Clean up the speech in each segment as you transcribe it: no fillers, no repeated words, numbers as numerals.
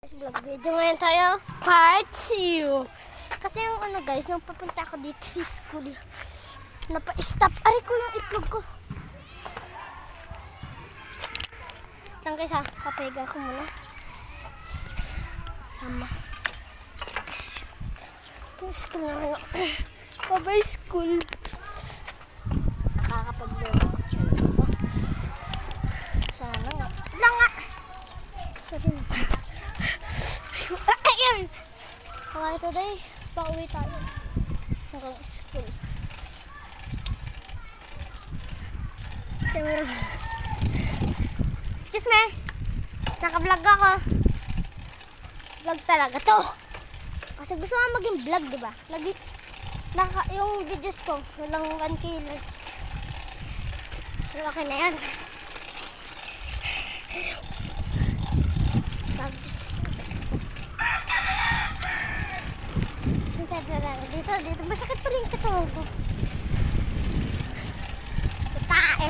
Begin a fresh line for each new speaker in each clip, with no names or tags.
Vlog video ngayon tayo, part 2. Kasi yung ano guys, nung papunta ako dito sa school, napa-stop. Aray ko yung itlog ko. Lang guys ha, papahiga ko muna. Tama. Ito yung school namin. Bye-bye school. Nakakapag-vlog ako dito. Sana nga. Lang nga! Sorry na. Ayun! Okay, today, pauwi tayo hanggang school. Kasi meron. Excuse me! Naka-vlog ako. Vlog talaga to. Kasi gusto nga maging vlog, diba? Yung videos ko, walang 1K likes. Pero okay na yan. Dito, masakit pa rin katawan ko. Tae.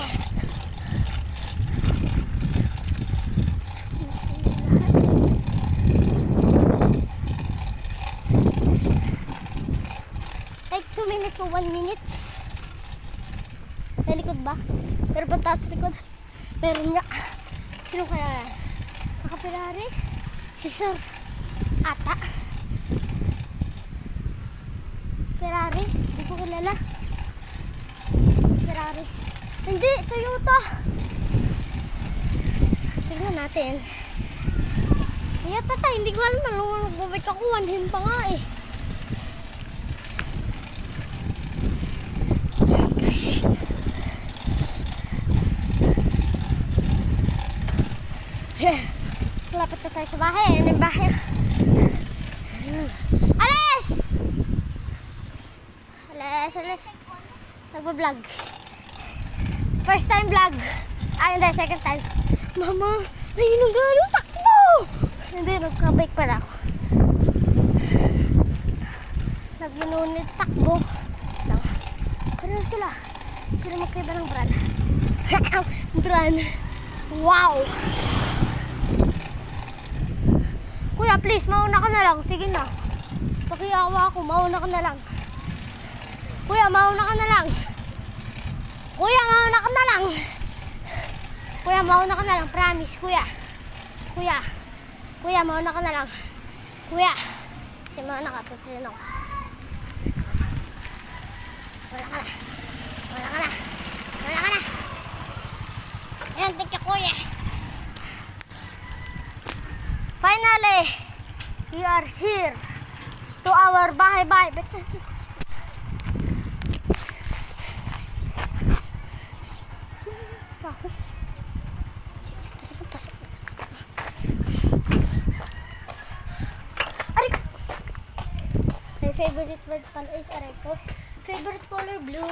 Like 2 minutes o 1 minute. Sa likod ba? Pero punta sa likod. Meron niya. Sino kaya yan? Nakapilari? Si Sir Ata. Ferrari, hindi ko kilala. Ferrari. Hindi, Toyota. Tingnan natin. Toyota tayo, hindi ko alam na nagbabay ka kuwanhin pa nga eh. Lapit na tayo sa bahay. Ano yung bahay? Alis! Alis. Nagpa-vlog. First time vlog. Hindi, second time. Mama, ayun ang gano'n, takbo! Hindi, nagkabike pala ako. Nagminunit, takbo. Pero sila. Pero magkaiba ng brand. Brand. Wow! Kuya, please, mauna ka na lang. Sige na. Pakiawa ako, mauna ka na lang. Kuya, mauna ka na lang. Kuya, mauna ka na lang. Kuya, mauna ka na lang. Promise, kuya. Kuya, mauna ka na lang. Kuya. Kasi mauna ka. Pipilin ako. Mauna ka na. Ayan, thank you, kuya. Finally, we are here to our bahay-bahay. My favorite word pala is aray ko. Favorite color blue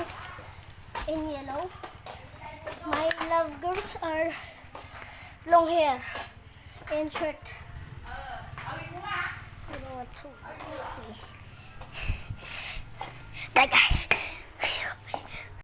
and yellow. My love girls are long hair and short. I don't want to. Bye guys.